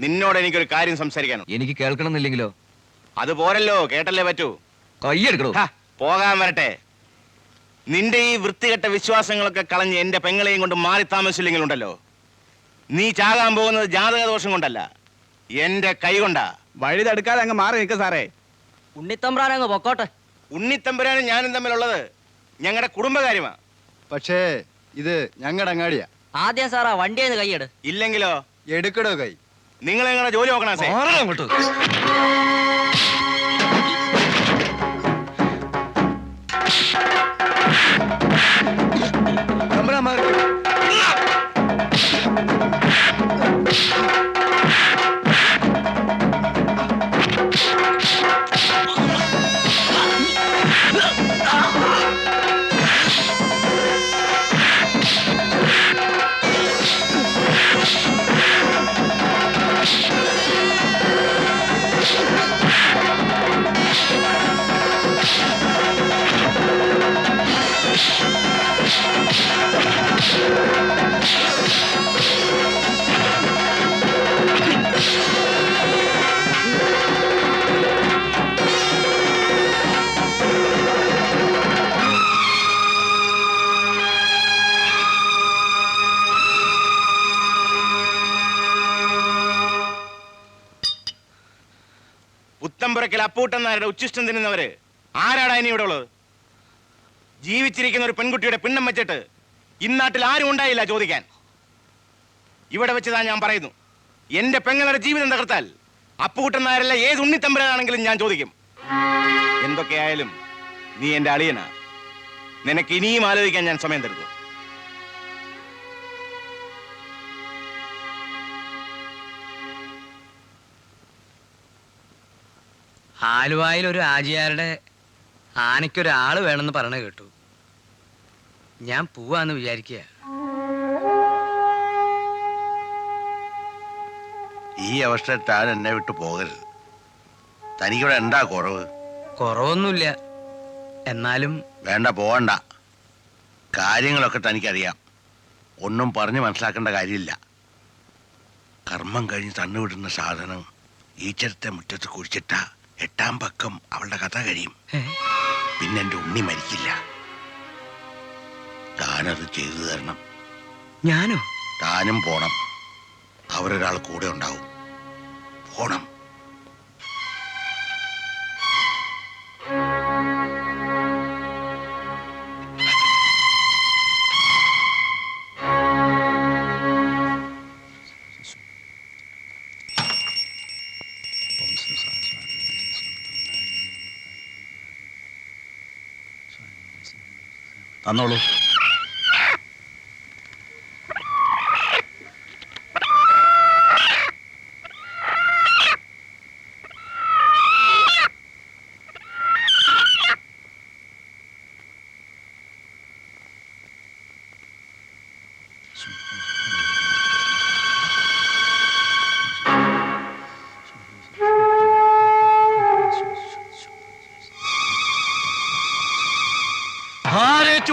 നിന്നോട് എനിക്കൊരു കാര്യം സംസാരിക്കാനുണ്ട്. എനിക്ക് കേൾക്കണമെന്നില്ലെങ്കിലോ? അത് പോരല്ലോ, കേട്ടല്ലേ പറ്റൂ. കൈയെടുക്കണോ? പോകാൻ വരട്ടെ. നിന്റെ ഈ വൃത്തികെട്ട വിശ്വാസങ്ങളൊക്കെ കളഞ്ഞ് എന്റെ പെങ്ങളെയും കൊണ്ട് മാറി താമസിച്ചില്ലെങ്കിലുണ്ടല്ലോ, നീ ചാകാൻ പോകുന്നത് ജാതക ദോഷം കൊണ്ടല്ല, എന്റെ കൈ കൊണ്ടാ. വഴി തടുക്കാതെ അങ്ങ് മാറി നിൽക്ക സാറേ. ഉണ്ണിത്തമ്പ്രാനങ്ങ് പൊക്കോട്ടെ. ഉണ്ണിത്തമ്പുരാനും ഞാനും തമ്മിലുള്ളത് ഞങ്ങളുടെ കുടുംബകാര്യമാ. പക്ഷേ ഇത് ഞങ്ങളുടെ അങ്ങാടിയാ. ആദ്യം സാറാ വണ്ടിയെന്ന് കൈയ്യെട്. ഇല്ലെങ്കിലോ എടുക്കടോ കൈ. നിങ്ങൾ നിങ്ങളുടെ ജോലി നോക്കണം. അങ്ങോട്ട് പുത്തമ്പുരക്കൽ അപ്പൂട്ടന്മാരുടെ ഉച്ചിഷ്ടം തിന്നുന്നവര് ആരാടാ ഇനി ഇവിടെ ഉള്ളത്? ജീവിച്ചിരിക്കുന്ന ഒരു പെൺകുട്ടിയുടെ പിണ്ണം വെച്ചിട്ട് ഇന്നാട്ടിൽ ആരും ഉണ്ടായില്ല ചോദിക്കാൻ. ഇവിടെ വെച്ചതാ ഞാൻ പറയുന്നു, എന്റെ പെങ്ങളുടെ ജീവിതം തകർത്താൽ അപ്പൂട്ടന്മാരല്ല ഏത് ഉണ്ണിത്തമ്പുരാനാണെങ്കിലും ഞാൻ ചോദിക്കും. എന്തൊക്കെയായാലും നീ എന്റെ അളിയനാ. നിനക്ക് ഇനിയും ആലോചിക്കാൻ ഞാൻ സമയം തരുന്നു. ആലുവായിൽ ഒരു ആജിയാരുടെ ആനയ്ക്കൊരാള് വേണമെന്ന് പറയണ കേട്ടു. ഞാൻ പോവാന്ന് വിചാരിക്കുക. ഈ അവസ്ഥ താൻ എന്നെ വിട്ടു പോകരുത്. തനിക്കിവിടെ എന്താ കുറവ്? കുറവൊന്നുമില്ല, എന്നാലും വേണ്ട, പോകണ്ട. കാര്യങ്ങളൊക്കെ തനിക്കറിയാം. ഒന്നും പറഞ്ഞ് മനസ്സിലാക്കേണ്ട കാര്യമില്ല. കർമ്മം കഴിഞ്ഞ് തന്നുവിടുന്ന സാധനം ഈച്ചരത്തെ മുറ്റത്ത് കുഴിച്ചിട്ട 8-ാം പക്കം അവളുടെ കഥ കഴിയും. പിന്നെ എൻ്റെ ഉണ്ണി മരിക്കില്ല. താനത് ചെയ്തു തരണം. ഞാനോ? താനും പോണം. അവരൊരാൾ കൂടെ ഉണ്ടാവും. പോണം. തന്നോളൂ.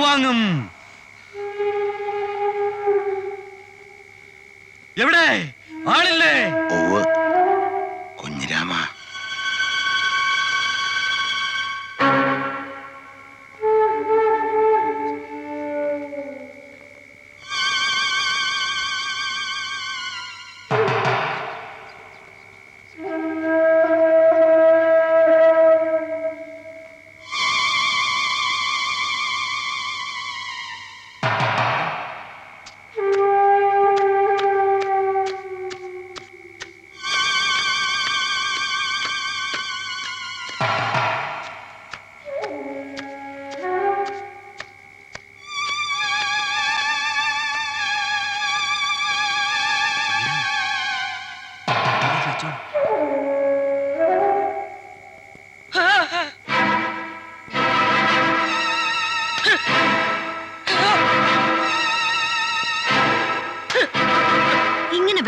വാങ്ങും. എവിടെ ആളില്ലേ? ഓവ് കുഞ്ഞിരാമ.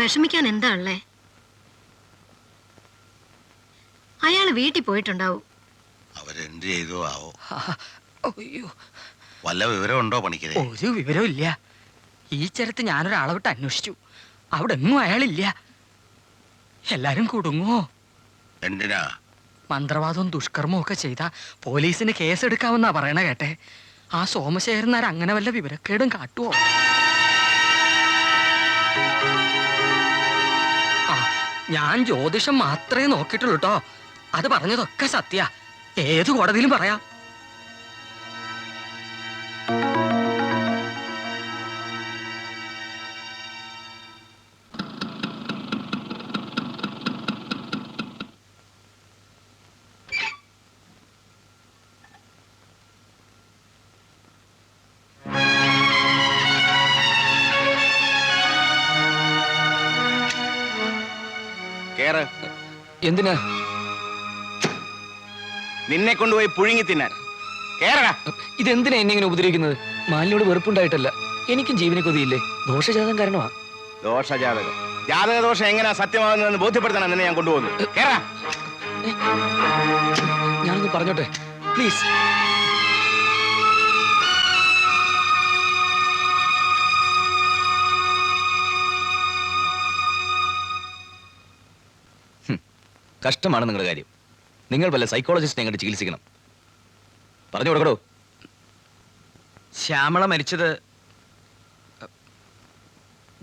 വിഷമിക്കാൻ എന്താ ഉള്ളേ? അയാള് വീട്ടിൽ പോയിട്ടുണ്ടാവും. അവരെന്ത് ചെയ്തോ ആവോ. വല്ല വിവരമുണ്ടോ പണിക്കരെ? ഒരു വിവരവും ഇല്ല. ഈ ചരത്ത് ഞാനൊരാളെ വിട്ട് അന്വേഷിച്ചു, അവിടെ ഒന്നും അയാളില്ല. എല്ലാരും കുടുങ്ങോ? എന്തിനാ? മന്ത്രവാദവും ദുഷ്കർമ്മവും ഒക്കെ ചെയ്ത പോലീസിന് കേസെടുക്കാമെന്നാ പറയണ കേട്ടെ. ആ സോമശേഖരനാർ അങ്ങനെ വല്ല വിവരക്കേടും കാട്ടുവോ? ആ, ഞാൻ ജ്യോതിഷം മാത്രമേ നോക്കിയിട്ടുള്ളൂ കേട്ടോ. അത് പറഞ്ഞതൊക്കെ സത്യ. ഏത് കോടതിയിലും പറയാം. കേറ്. എന്തിനാ? നിന്നെ കൊണ്ടുപോയി പുഴുങ്ങി തിന്നാൻ. കേറടാ. ഇതെന്തിനാ എന്നെ ഇങ്ങനെ ഉപദ്രവിക്കുന്നത്? മാലിനോട് വെറുപ്പുണ്ടായിട്ടല്ല, എനിക്കും ജീവനെ കൊതിയില്ലേ. ദോഷജാതം കാരണമാ. ദോഷജാതകം. ജാതക ദോഷം എങ്ങനെയാ സത്യമാകുന്നതെന്ന് ബോധ്യപ്പെടുത്തണം നിന്നെ ഞാൻ കൊണ്ടുപോകുന്നു. കേറാ. ഞാനൊന്ന് പറഞ്ഞോട്ടെ പ്ലീസ്. കഷ്ടമാണ് നിങ്ങളുടെ കാര്യം. നിങ്ങൾ വല്ല സൈക്കോളജിസ്റ്റിനെ അങ്ങോട്ട് ചികിത്സിക്കണം. പറഞ്ഞു കൊടുക്കടോ. ശ്യാമള മരിച്ചത്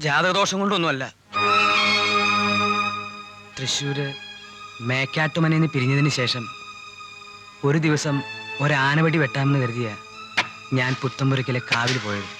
ജാതകദോഷം കൊണ്ടൊന്നുമല്ല. തൃശ്ശൂര് മേക്കാട്ടുമനയിൽ പിരിഞ്ഞതിന് ശേഷം ഒരു ദിവസം ഒരാനവടി വെട്ടാമെന്ന് കരുതിയ ഞാൻ പുത്തമ്പുരയ്ക്കലെ കാവിൽ പോയത്.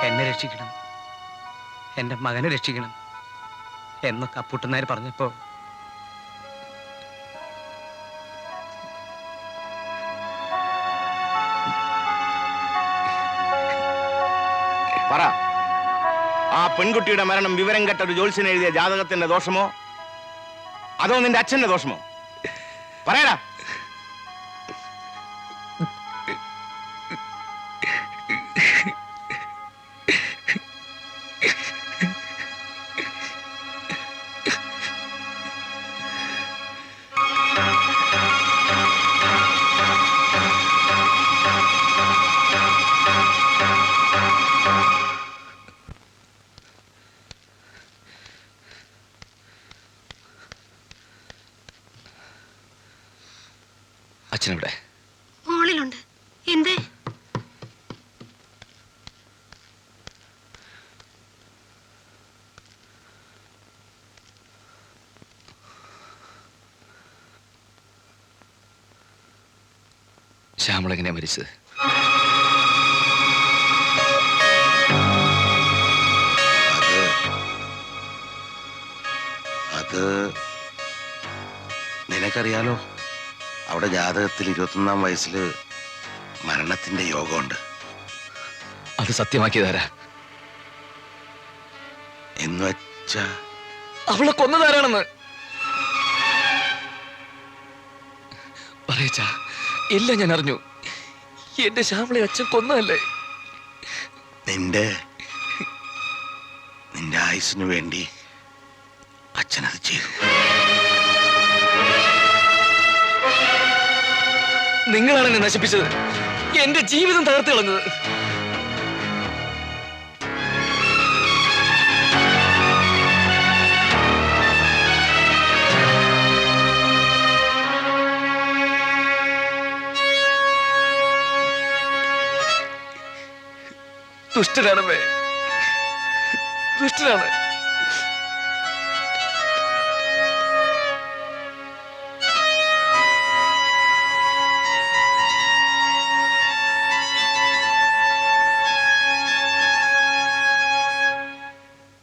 എന്നെ രക്ഷിക്കണം, എൻ്റെ മകനെ രക്ഷിക്കണം എന്നൊക്കെ അപ്പൂട്ടനായർ പറഞ്ഞപ്പോ പറ. ആ പെൺകുട്ടിയുടെ മരണം വിവരം കേട്ട ഒരു ജ്യോത്സ്യൻ എഴുതിയ ജാതകത്തിന്റെ ദോഷമോ അതോ നിന്റെ അച്ഛന്റെ ദോഷമോ? പറയടാ. അച്ഛനെവിടെ? മോളിലുണ്ട്. എന്തേ? ശ്യാമള എങ്ങനെയാ മരിച്ചത്? അത് നിനക്കറിയാലോ. അവിടെ ജാതകത്തിൽ 21-ാം വയസ്സില് മരണത്തിന്റെ യോഗമുണ്ട്. അത് സത്യമാക്കിയതാരാ? എന്ന് വെച്ചാ അവളെ കൊന്നതാരാണെന്ന് പറയച്ചാ. എല്ലാം ഞാൻ അറിഞ്ഞു. എന്റെ ശ്യാമളെ അച്ഛൻ കൊന്നതല്ലേ? നിന്റെ ആയുസിനു വേണ്ടി അച്ഛനത് ചെയ്തു. നിങ്ങളാണ് എന്നെ നശിപ്പിച്ചത്, എന്റെ ജീവിതം തകർത്ത് കളഞ്ഞത്. ദുഷ്ടനാണമ്മേ, ദുഷ്ടനാണ്.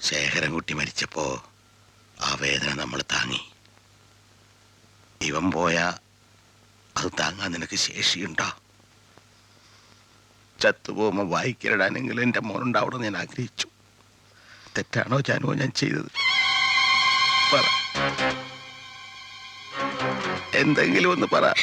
ശേഖരൻകുട്ടി മരിച്ചപ്പോ ആ വേദന നമ്മൾ താങ്ങി. ഇവൻ പോയാ അത് താങ്ങാൻ നിനക്ക് ശേഷിയുണ്ടോ? ചത്തുപോകുമ്പോ വായിക്കിടാനെങ്കിലും എൻ്റെ മോനുണ്ടാവണം ഞാൻ ആഗ്രഹിച്ചു. തെറ്റാണോ ജാനുവോ ഞാൻ ചെയ്തത്? പറ, എന്തെങ്കിലും ഒന്ന് പറ.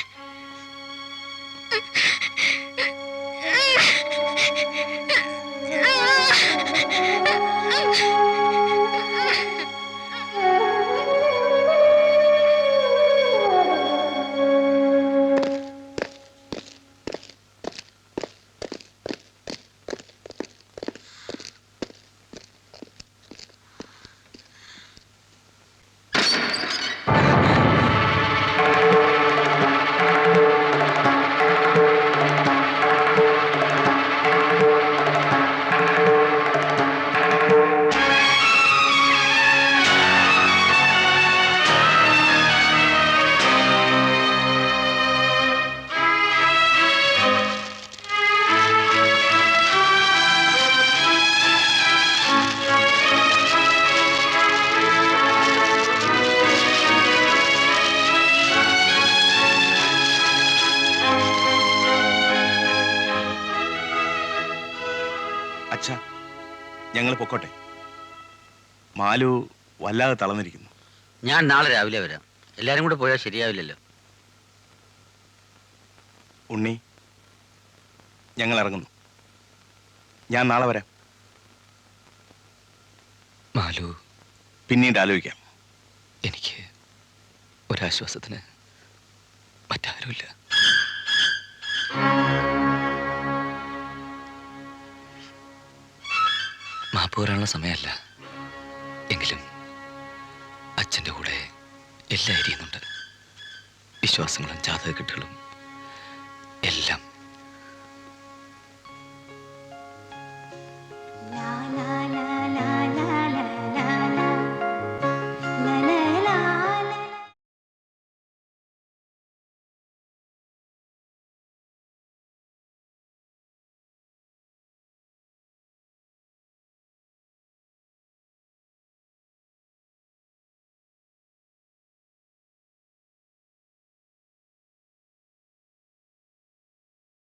അച്ഛാ, ഞങ്ങൾ പൊക്കോട്ടെ. മാലു വല്ലാതെ തളർന്നിരിക്കുന്നു. ഞാൻ നാളെ രാവിലെ വരാം. എല്ലാരും കൂടെ പോയാൽ ശരിയാവില്ലല്ലോ. ഉണ്ണി, ഞങ്ങൾ ഇറങ്ങുന്നു. ഞാൻ നാളെ വരാം. മാലു, പിന്നീട് ആലോചിക്കാം. എനിക്ക് ഒരാശ്വാസത്തിന് മറ്റാരുമില്ല. മാപ്പ് പറയാനുള്ള സമയമല്ല. എങ്കിലും അച്ഛൻ്റെ കൂടെ എല്ലാം എരിയുന്നുണ്ട്. വിശ്വാസങ്ങളും ജാതകക്കെട്ടുകളും